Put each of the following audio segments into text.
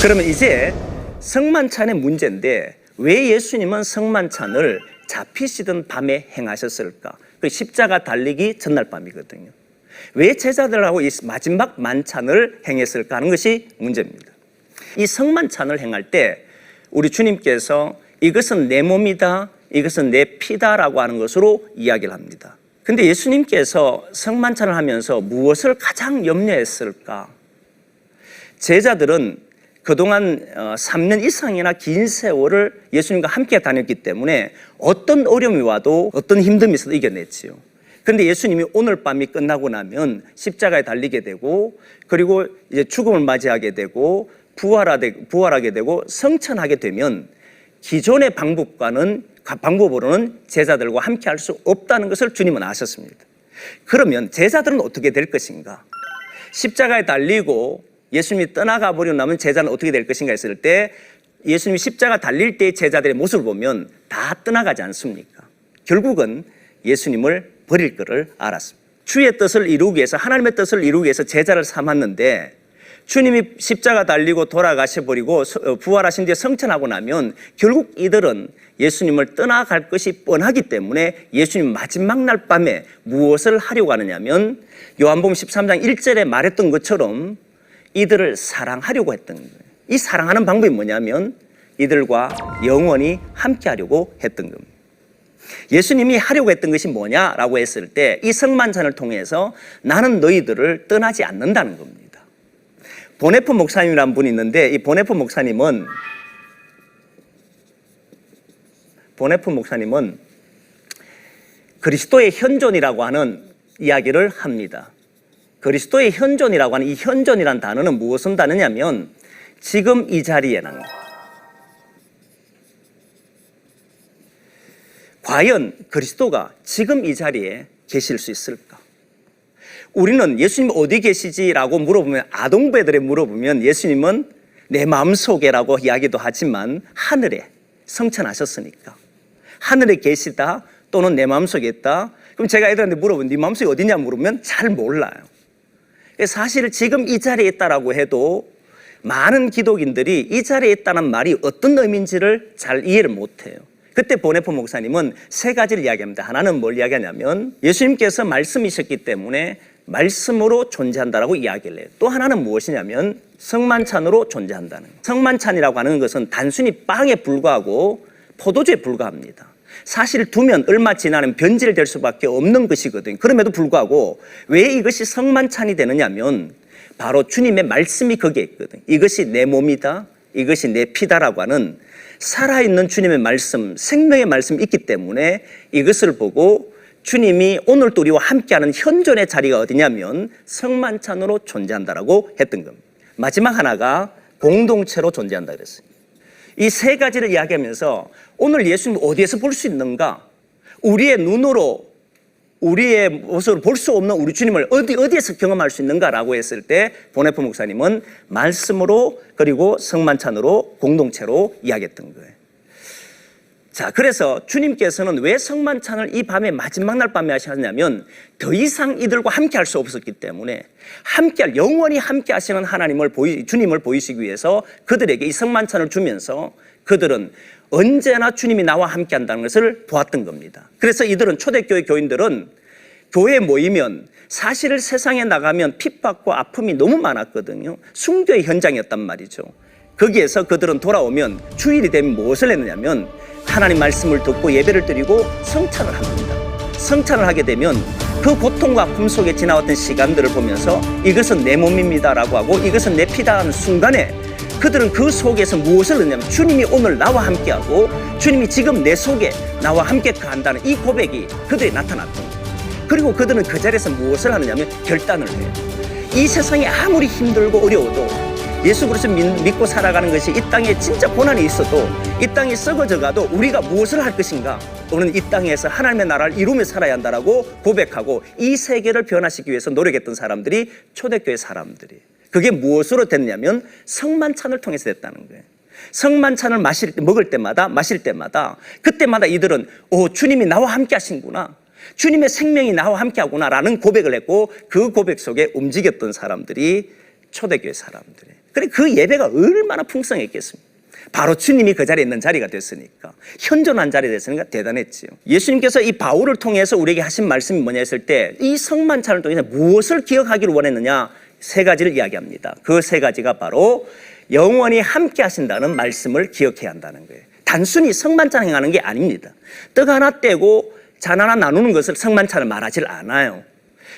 그러면 이제 성만찬의 문제인데 왜 예수님은 성만찬을 잡히시던 밤에 행하셨을까? 그 십자가 달리기 전날 밤이거든요. 왜 제자들하고 이 마지막 만찬을 행했을까 하는 것이 문제입니다. 이 성만찬을 행할 때 우리 주님께서 이것은 내 몸이다, 이것은 내 피다라고 하는 것으로 이야기를 합니다. 근데 예수님께서 성만찬을 하면서 무엇을 가장 염려했을까? 제자들은 그동안 3년 이상이나 긴 세월을 예수님과 함께 다녔기 때문에 어떤 어려움이 와도 어떤 힘듦이 있어도 이겨냈지요. 그런데 예수님이 오늘 밤이 끝나고 나면 십자가에 달리게 되고 그리고 이제 죽음을 맞이하게 되고 부활하게 되고 성천하게 되면 기존의 방법으로는 제자들과 함께 할 수 없다는 것을 주님은 아셨습니다. 그러면 제자들은 어떻게 될 것인가? 십자가에 달리고 예수님이 떠나가 버리고 나면 제자는 어떻게 될 것인가 했을 때 예수님이 십자가 달릴 때의 제자들의 모습을 보면 다 떠나가지 않습니까? 결국은 예수님을 버릴 것을 알았습니다. 주의 뜻을 이루기 위해서, 하나님의 뜻을 이루기 위해서 제자를 삼았는데 주님이 십자가 달리고 돌아가셔버리고 부활하신 뒤에 성천하고 나면 결국 이들은 예수님을 떠나갈 것이 뻔하기 때문에 예수님 마지막 날 밤에 무엇을 하려고 하느냐면 요한복음 13장 1절에 말했던 것처럼 이들을 사랑하려고 했던 거예요. 이 사랑하는 방법이 뭐냐면 이들과 영원히 함께 하려고 했던 겁니다. 예수님이 하려고 했던 것이 뭐냐라고 했을 때 이 성만찬을 통해서 나는 너희들을 떠나지 않는다는 겁니다. 보네프 목사님이라는 분이 있는데 이 보네프 목사님은 그리스도의 현존이라고 하는 이야기를 합니다. 그리스도의 현존이라고 하는 이 현존이라는 단어는 무엇을 다느냐면 지금 이 자리에는 과연 그리스도가 지금 이 자리에 계실 수 있을까? 우리는 예수님 어디 계시지라고 물어보면 아동배들에 물어보면 예수님은 내 마음속에라고 이야기도 하지만 하늘에 성천하셨으니까 하늘에 계시다 또는 내 마음속에 있다. 그럼 제가 애들한테 물어보면 네 마음속에 어디냐 물으면 잘 몰라요. 사실 지금 이 자리에 있다라고 해도 많은 기독인들이 이 자리에 있다는 말이 어떤 의미인지를 잘 이해를 못해요. 그때 보네프 목사님은 세 가지를 이야기합니다. 하나는 뭘 이야기하냐면 예수님께서 말씀이셨기 때문에 말씀으로 존재한다라고 이야기를 해요. 또 하나는 무엇이냐면 성만찬으로 존재한다는 거예요. 성만찬이라고 하는 것은 단순히 빵에 불과하고 포도주에 불과합니다. 사실 두면 얼마 지나면 변질될 수밖에 없는 것이거든요. 그럼에도 불구하고 왜 이것이 성만찬이 되느냐면 바로 주님의 말씀이 거기에 있거든요. 이것이 내 몸이다, 이것이 내 피다라고 하는 살아있는 주님의 말씀, 생명의 말씀이 있기 때문에 이것을 보고 주님이 오늘도 우리와 함께하는 현존의 자리가 어디냐면 성만찬으로 존재한다라고 했던 겁니다. 마지막 하나가 공동체로 존재한다 그랬어요. 이 세 가지를 이야기하면서 오늘 예수님 어디에서 볼 수 있는가? 우리의 눈으로 우리의 모습을 볼 수 없는 우리 주님을 어디에서 경험할 수 있는가라고 했을 때 보네프 목사님은 말씀으로 그리고 성만찬으로 공동체로 이야기했던 거예요. 자, 그래서 주님께서는 왜 성만찬을 이 밤에 마지막 날 밤에 하셨냐면 더 이상 이들과 함께 할 수 없었기 때문에 영원히 함께 하시는 주님을 보이시기 위해서 그들에게 이 성만찬을 주면서 그들은 언제나 주님이 나와 함께 한다는 것을 보았던 겁니다. 그래서 이들은 초대교회 교인들은 교회에 모이면 사실 세상에 나가면 핍박과 아픔이 너무 많았거든요. 순교의 현장이었단 말이죠. 거기에서 그들은 돌아오면 주일이 되면 무엇을 했느냐면 하나님 말씀을 듣고 예배를 드리고 성찬을 합니다. 성찬을 하게 되면 그 고통과 아픔 속에 지나왔던 시간들을 보면서 이것은 내 몸입니다라고 하고 이것은 내 피다 하는 순간에 그들은 그 속에서 무엇을 넣냐면 주님이 오늘 나와 함께하고 주님이 지금 내 속에 나와 함께 한다는 이 고백이 그들에 나타났던 거예요. 그리고 그들은 그 자리에서 무엇을 하느냐면 결단을 해요. 이 세상이 아무리 힘들고 어려워도 예수 그리스도를 믿고 살아가는 것이 이 땅에 진짜 고난이 있어도 이 땅이 썩어져 가도 우리가 무엇을 할 것인가? 우리는 이 땅에서 하나님의 나라를 이루며 살아야 한다라고 고백하고 이 세계를 변화시키기 위해서 노력했던 사람들이 초대교회 사람들이 그게 무엇으로 됐냐면 성만찬을 통해서 됐다는 거예요. 성만찬을 먹을 때마다 마실 때마다 그때마다 이들은 주님이 나와 함께 하신구나. 주님의 생명이 나와 함께 하구나 라는 고백을 했고 그 고백 속에 움직였던 사람들이 초대교회 사람들이에요. 그래 그 예배가 얼마나 풍성했겠습니까? 바로 주님이 그 자리에 있는 자리가 됐으니까, 현존한 자리가 됐으니까 대단했지요. 예수님께서 이 바울을 통해서 우리에게 하신 말씀이 뭐냐 했을 때, 이 성만찬을 통해서 무엇을 기억하기를 원했느냐, 세 가지를 이야기합니다. 그 세 가지가 바로 영원히 함께 하신다는 말씀을 기억해야 한다는 거예요. 단순히 성만찬 행하는 게 아닙니다. 떡 하나 떼고 잔 하나 나누는 것을 성만찬을 말하질 않아요.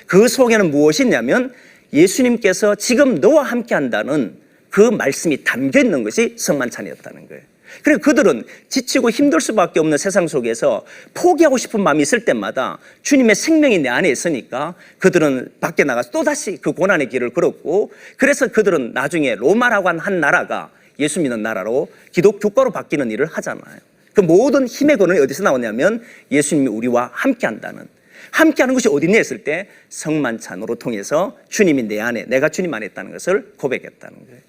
그 속에는 무엇이 있냐면 예수님께서 지금 너와 함께 한다는 그 말씀이 담겨 있는 것이 성만찬이었다는 거예요. 그리고 그들은 지치고 힘들 수밖에 없는 세상 속에서 포기하고 싶은 마음이 있을 때마다 주님의 생명이 내 안에 있으니까 그들은 밖에 나가서 또다시 그 고난의 길을 걸었고, 그래서 그들은 나중에 로마라고 한 나라가 예수 믿는 나라로 기독교과로 바뀌는 일을 하잖아요. 그 모든 힘의 근원이 어디서 나오냐면 예수님이 우리와 함께 한다는, 함께하는 것이 어디냐 했을 때 성만찬으로 통해서 주님이 내 안에, 내가 주님 안에 있다는 것을 고백했다는 거예요.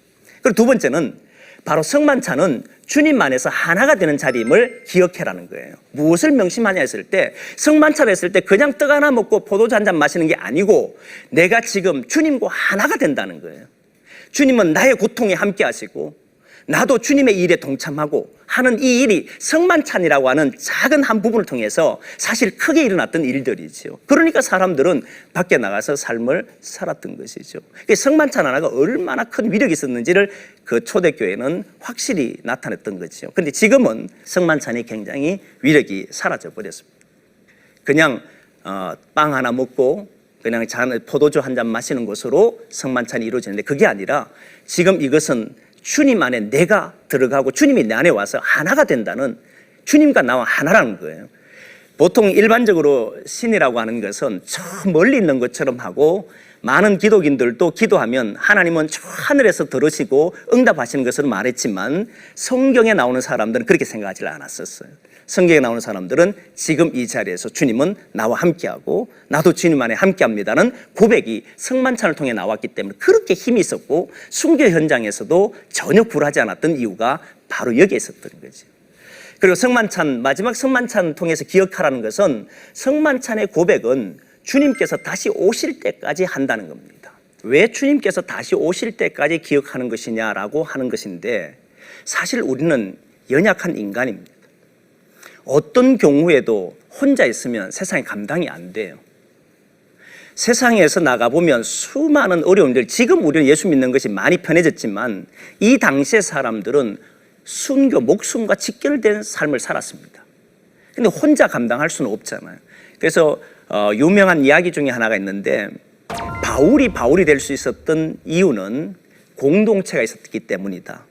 그리고 두 번째는 바로 성만찬은 주님 안에서 하나가 되는 자리임을 기억해라는 거예요. 무엇을 명심하냐 했을 때, 성만찬을 했을 때 그냥 떡 하나 먹고 포도주 한 잔 마시는 게 아니고 내가 지금 주님과 하나가 된다는 거예요. 주님은 나의 고통에 함께 하시고 나도 주님의 일에 동참하고 하는 이 일이 성만찬이라고 하는 작은 한 부분을 통해서 사실 크게 일어났던 일들이죠. 그러니까 사람들은 밖에 나가서 삶을 살았던 것이죠. 성만찬 하나가 얼마나 큰 위력이 있었는지를 그 초대교회는 확실히 나타냈던 거죠. 그런데 지금은 성만찬이 굉장히 위력이 사라져 버렸습니다. 그냥 빵 하나 먹고 그냥 포도주 한 잔 마시는 것으로 성만찬이 이루어지는데, 그게 아니라 지금 이것은 주님 안에 내가 들어가고 주님이 내 안에 와서 하나가 된다는, 주님과 나와 하나라는 거예요. 보통 일반적으로 신이라고 하는 것은 저 멀리 있는 것처럼 하고, 많은 기독인들도 기도하면 하나님은 저 하늘에서 들으시고 응답하시는 것으로 말했지만, 성경에 나오는 사람들은 그렇게 생각하지 않았었어요. 성경에 나오는 사람들은 지금 이 자리에서 주님은 나와 함께하고 나도 주님 안에 함께합니다는 고백이 성만찬을 통해 나왔기 때문에 그렇게 힘이 있었고, 순교 현장에서도 전혀 굴하지 않았던 이유가 바로 여기에 있었던 거죠. 그리고 성만찬, 마지막 성만찬 통해서 기억하라는 것은, 성만찬의 고백은 주님께서 다시 오실 때까지 한다는 겁니다. 왜 주님께서 다시 오실 때까지 기억하는 것이냐라고 하는 것인데, 사실 우리는 연약한 인간입니다. 어떤 경우에도 혼자 있으면 세상에 감당이 안 돼요. 세상에서 나가보면 수많은 어려움들, 지금 우리는 예수 믿는 것이 많이 편해졌지만 이 당시의 사람들은 순교, 목숨과 직결된 삶을 살았습니다. 근데 혼자 감당할 수는 없잖아요. 그래서 유명한 이야기 중에 하나가 있는데, 바울이 될 수 있었던 이유는 공동체가 있었기 때문이다.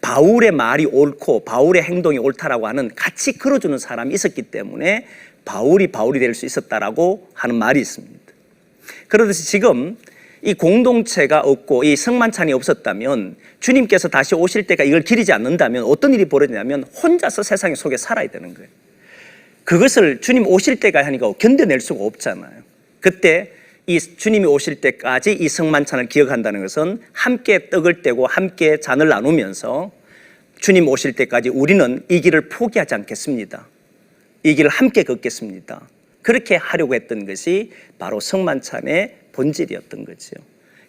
바울의 말이 옳고 바울의 행동이 옳다라고 하는 같이 걸어주는 사람이 있었기 때문에 바울이 될 수 있었다라고 하는 말이 있습니다. 그러듯이 지금 이 공동체가 없고 이 성만찬이 없었다면, 주님께서 다시 오실 때가 이걸 기리지 않는다면 어떤 일이 벌어지냐면 혼자서 세상 속에 살아야 되는 거예요. 그것을 주님 오실 때가 하니까 견뎌낼 수가 없잖아요. 그때 이 주님이 오실 때까지 이 성만찬을 기억한다는 것은 함께 떡을 떼고 함께 잔을 나누면서 주님 오실 때까지 우리는 이 길을 포기하지 않겠습니다. 이 길을 함께 걷겠습니다. 그렇게 하려고 했던 것이 바로 성만찬의 본질이었던 거죠.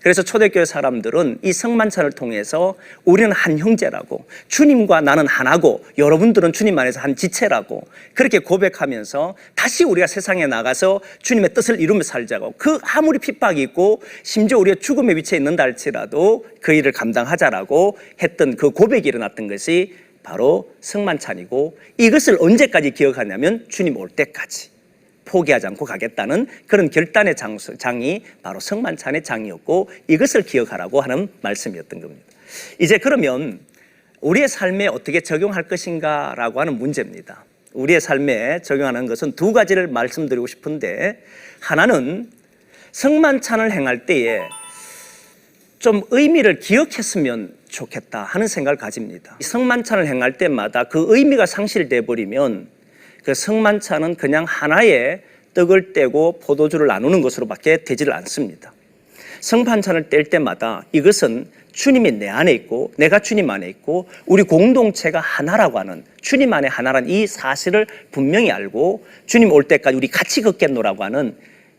그래서 초대교회 사람들은 이 성만찬을 통해서 우리는 한 형제라고, 주님과 나는 하나고 여러분들은 주님 안에서 한 지체라고 그렇게 고백하면서 다시 우리가 세상에 나가서 주님의 뜻을 이루며 살자고, 그 아무리 핍박이 있고 심지어 우리가 죽음의 위치에 있는다 할지라도 그 일을 감당하자라고 했던 그 고백이 일어났던 것이 바로 성만찬이고, 이것을 언제까지 기억하냐면 주님 올 때까지 포기하지 않고 가겠다는 그런 결단의 장이 바로 성만찬의 장이었고, 이것을 기억하라고 하는 말씀이었던 겁니다. 이제 그러면 우리의 삶에 어떻게 적용할 것인가 라고 하는 문제입니다. 우리의 삶에 적용하는 것은 두 가지를 말씀드리고 싶은데, 하나는 성만찬을 행할 때에 좀 의미를 기억했으면 좋겠다 하는 생각을 가집니다. 성만찬을 행할 때마다 그 의미가 상실돼 버리면 그 성만찬은 그냥 하나의 떡을 떼고 포도주를 나누는 것으로밖에 되지를 않습니다. 성만찬을 뗄 때마다 이것은 주님이 내 안에 있고 내가 주님 안에 있고 우리 공동체가 하나라고 하는, 주님 안에 하나라는 이 사실을 분명히 알고 주님 올 때까지 우리 같이 걷겠노라고 하는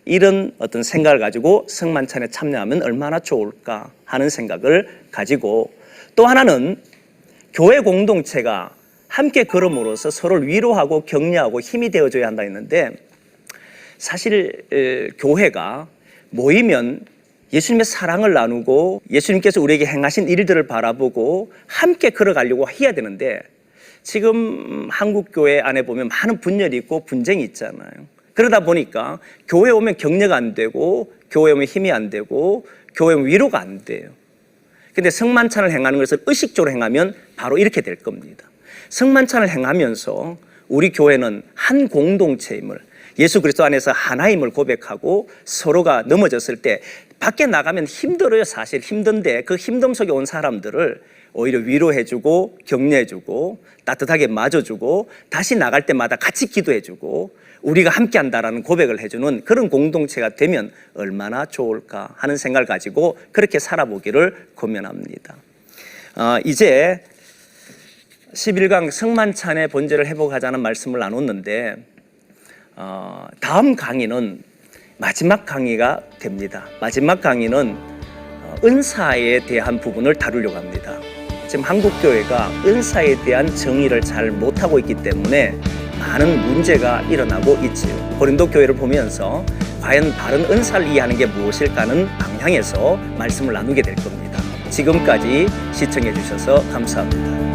이런 어떤 생각을 가지고 성만찬에 참여하면 얼마나 좋을까 하는 생각을 가지고, 또 하나는 교회 공동체가 함께 걸음으로써 서로를 위로하고 격려하고 힘이 되어줘야 한다 했는데, 사실 교회가 모이면 예수님의 사랑을 나누고 예수님께서 우리에게 행하신 일들을 바라보고 함께 걸어가려고 해야 되는데, 지금 한국 교회 안에 보면 많은 분열이 있고 분쟁이 있잖아요. 그러다 보니까 교회 오면 격려가 안 되고, 교회 오면 힘이 안 되고, 교회 오면 위로가 안 돼요. 근데 성만찬을 행하는 것을 의식적으로 행하면 바로 이렇게 될 겁니다. 성만찬을 행하면서 우리 교회는 한 공동체임을, 예수 그리스도 안에서 하나임을 고백하고, 서로가 넘어졌을 때 밖에 나가면 힘들어요. 사실 힘든데 그 힘듦 속에 온 사람들을 오히려 위로해주고 격려해주고 따뜻하게 맞아주고 다시 나갈 때마다 같이 기도해주고 우리가 함께한다라는 고백을 해주는 그런 공동체가 되면 얼마나 좋을까 하는 생각을 가지고 그렇게 살아보기를 권면합니다. 이제 11강 성만찬의 본질을 회복하자는 말씀을 나눴는데, 다음 강의는 마지막 강의가 됩니다. 마지막 강의는 은사에 대한 부분을 다루려고 합니다. 지금 한국교회가 은사에 대한 정의를 잘 못하고 있기 때문에 많은 문제가 일어나고 있지요. 고린도 교회를 보면서 과연 바른 은사를 이해하는 게 무엇일까 하는 방향에서 말씀을 나누게 될 겁니다. 지금까지 시청해 주셔서 감사합니다.